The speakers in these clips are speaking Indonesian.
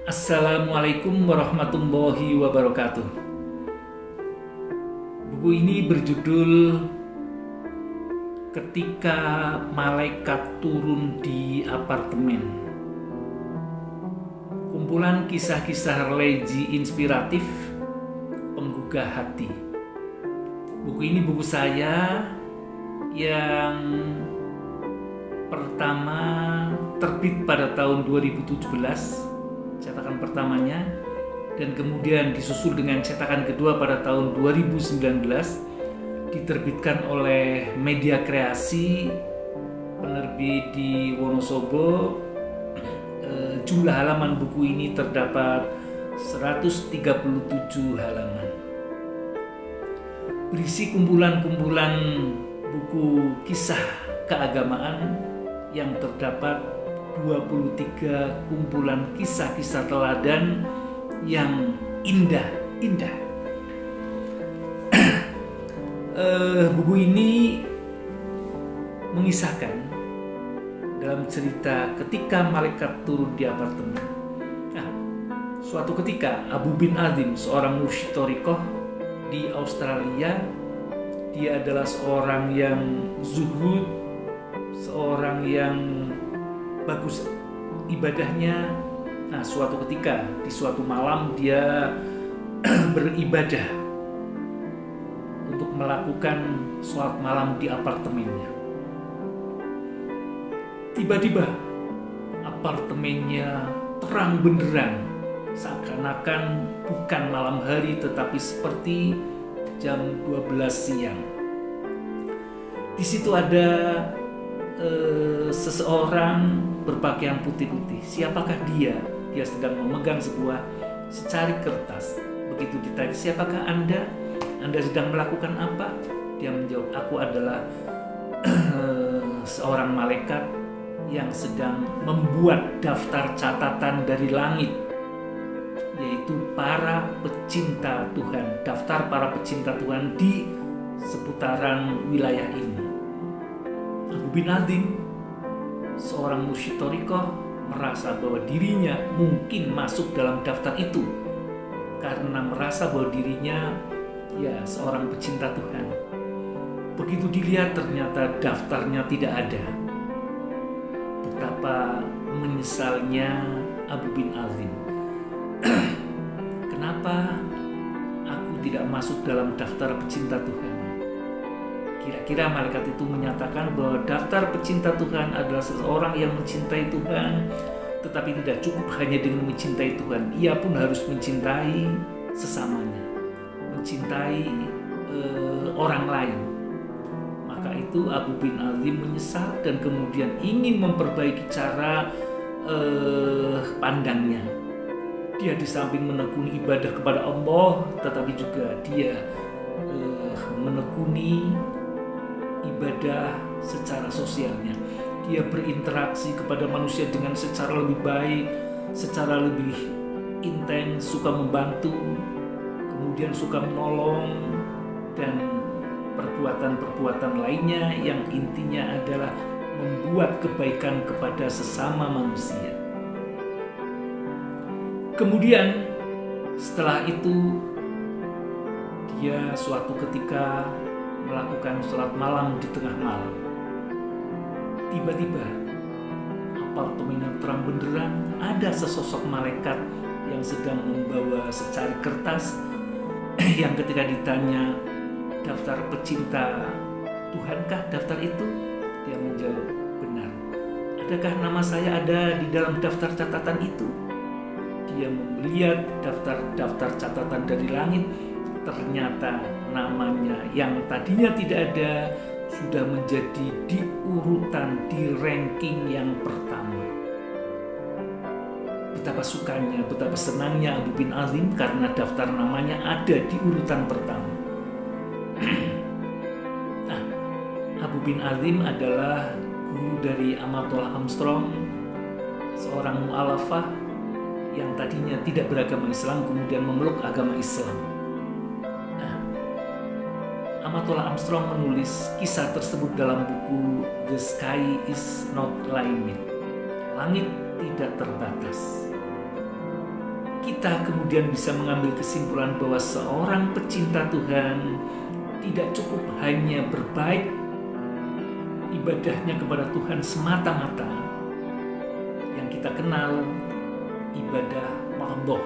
Assalamualaikum warahmatullahi wabarakatuh. Buku ini berjudul Ketika Malaikat Turun di Apartemen. Kumpulan kisah-kisah religi inspiratif penggugah hati. Buku ini buku saya yang pertama terbit pada tahun 2017, cetakan pertamanya, dan kemudian disusul dengan cetakan kedua pada tahun 2019, diterbitkan oleh Media Kreasi, penerbit di Wonosobo. Jumlah halaman buku ini terdapat 137 halaman. Berisi kumpulan-kumpulan buku kisah keagamaan yang terdapat 23 kumpulan kisah-kisah teladan yang indah-indah. Buku ini mengisahkan dalam cerita ketika malaikat turun di apartemen. Nah, suatu ketika Abu bin Azim, seorang musytorikoh di Australia, dia adalah seorang yang zuhud, seorang yang bagus ibadahnya. Nah, suatu ketika di suatu malam dia beribadah untuk melakukan sholat malam di apartemennya. Tiba-tiba apartemennya terang benderang, seakan-akan bukan malam hari tetapi seperti jam 12 siang. Di situ ada seseorang berpakaian putih-putih. Siapakah dia? Dia sedang memegang sebuah secari kertas. Begitu ditanya, siapakah Anda? Anda sedang melakukan apa? Dia menjawab, aku adalah seorang malaikat yang sedang membuat daftar catatan dari langit, yaitu para pecinta Tuhan, daftar para pecinta Tuhan di seputaran wilayah ini. Abu bin Azim, seorang musytorikoh, merasa bahwa dirinya mungkin masuk dalam daftar itu karena merasa bahwa dirinya seorang pecinta Tuhan. Begitu dilihat ternyata daftarnya tidak ada. Betapa menyesalnya Abu bin Azim. Kenapa aku tidak masuk dalam daftar pecinta Tuhan? Kira-kira malaikat itu menyatakan bahwa daftar pecinta Tuhan adalah seseorang yang mencintai Tuhan, tetapi tidak cukup hanya dengan mencintai Tuhan, ia pun harus mencintai sesamanya, mencintai orang lain. Maka itu Abu bin Azim menyesal dan kemudian ingin memperbaiki cara pandangnya. Dia di samping menekuni ibadah kepada Allah, tetapi juga dia menekuni ibadah secara sosialnya. Dia berinteraksi kepada manusia dengan secara lebih baik, secara lebih intens, suka membantu, kemudian suka menolong, dan perbuatan-perbuatan lainnya yang intinya adalah membuat kebaikan kepada sesama manusia. Kemudian setelah itu dia suatu ketika melakukan sholat malam di tengah malam. Tiba-tiba apartemen yang terang benderang, ada sesosok malaikat yang sedang membawa secari kertas yang ketika ditanya, daftar pecinta Tuhankah daftar itu? Dia menjawab, benar. Adakah nama saya ada di dalam daftar catatan itu? Dia melihat daftar catatan dari langit. Ternyata namanya yang tadinya tidak ada sudah menjadi di urutan, di ranking yang pertama. Betapa sukanya, betapa senangnya Abu bin Azim karena daftar namanya ada di urutan pertama. Nah, Abu bin Azim adalah guru dari Amatullah Armstrong, seorang mu'alafah yang tadinya tidak beragama Islam kemudian memeluk agama Islam. Amatullah Armstrong menulis kisah tersebut dalam buku The Sky is Not Limit. Langit tidak terbatas. kita kemudian bisa mengambil kesimpulan bahwa seorang pecinta Tuhan tidak cukup hanya berbaik ibadahnya kepada Tuhan semata-mata. Yang kita kenal ibadah mahdhah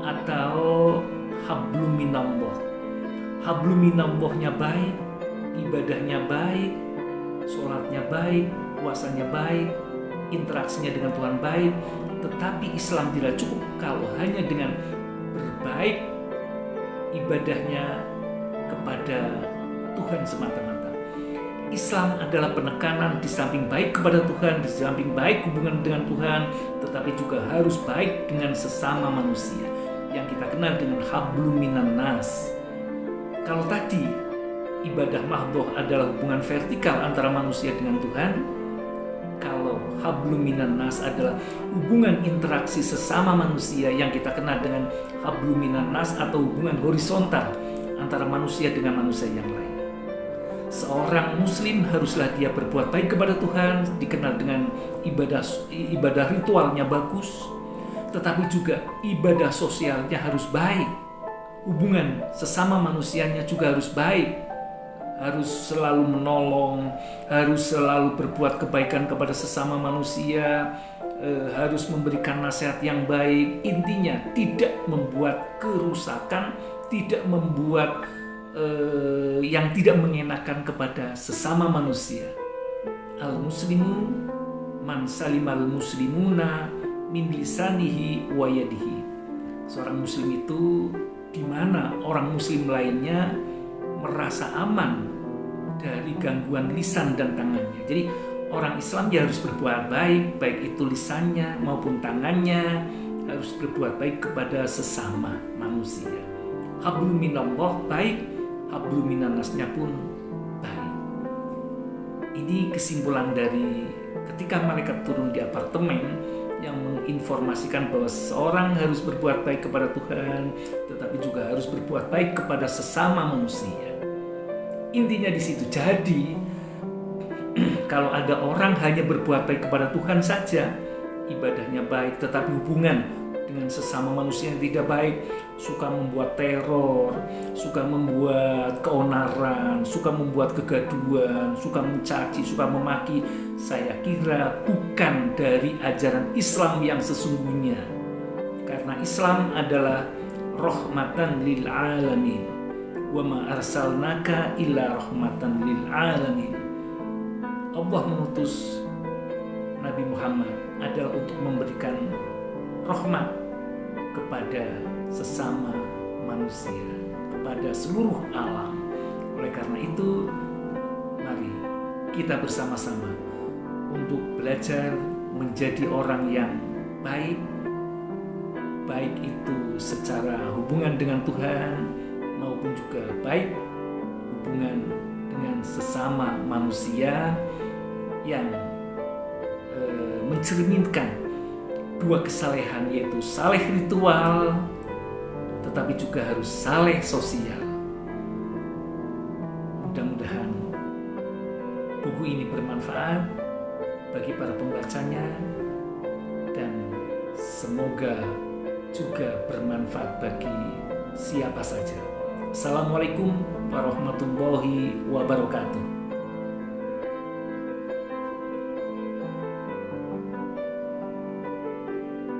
atau hablum minallah. Hablum minallahnya baik, ibadahnya baik, sholatnya baik, puasanya baik, interaksinya dengan Tuhan baik. Tetapi Islam tidak cukup kalau hanya dengan berbaik ibadahnya kepada Tuhan semata-mata. Islam adalah penekanan di samping baik kepada Tuhan, di samping baik hubungan dengan Tuhan, tetapi juga harus baik dengan sesama manusia yang kita kenal dengan hablum minan nas. Kalau tadi ibadah mahdhah adalah hubungan vertikal antara manusia dengan Tuhan, kalau hablum minan nas adalah hubungan interaksi sesama manusia yang kita kenal dengan hablum minan nas atau hubungan horizontal antara manusia dengan manusia yang lain. Seorang muslim haruslah dia berbuat baik kepada Tuhan, dikenal dengan ibadah ritualnya bagus, tetapi juga ibadah sosialnya harus baik. Hubungan sesama manusianya juga harus baik. Harus selalu menolong, harus selalu berbuat kebaikan kepada sesama manusia, harus memberikan nasihat yang baik. Intinya tidak membuat kerusakan, tidak membuat yang tidak mengenakan kepada sesama manusia. Al-muslimu man salimal muslimuna min lisanihi wa yadihi. Seorang muslim itu di mana orang muslim lainnya merasa aman dari gangguan lisan dan tangannya. Jadi orang Islam ya harus berbuat baik, baik itu lisannya maupun tangannya, harus berbuat baik kepada sesama manusia. Hablum minallah baik, hablum minannasnya pun baik. Ini kesimpulan dari ketika malaikat turun di apartemen yang menginformasikan bahwa seseorang harus berbuat baik kepada Tuhan, tetapi juga harus berbuat baik kepada sesama manusia. Intinya di situ. Jadi kalau ada orang hanya berbuat baik kepada Tuhan saja, ibadahnya baik, tetapi hubungan dengan sesama manusia yang tidak baik, suka membuat teror, suka membuat keonaran, suka membuat kegaduhan, suka mencaci, suka memaki, saya kira bukan dari ajaran Islam yang sesungguhnya. Karena Islam adalah rahmatan lil alamin. Wa ma arsalnaka illa rahmatan lil alamin. Allah mengutus Nabi Muhammad adalah untuk memberikan rahmat kepada sesama manusia, kepada seluruh alam. Oleh karena itu, mari kita bersama-sama untuk belajar menjadi orang yang baik, baik itu secara hubungan dengan Tuhan maupun juga baik hubungan dengan sesama manusia yang mencerminkan dua kesalehan, yaitu saleh ritual tetapi juga harus saleh sosial. Mudah-mudahan buku ini bermanfaat bagi para pembacanya dan semoga juga bermanfaat bagi siapa saja. Assalamualaikum warahmatullahi wabarakatuh.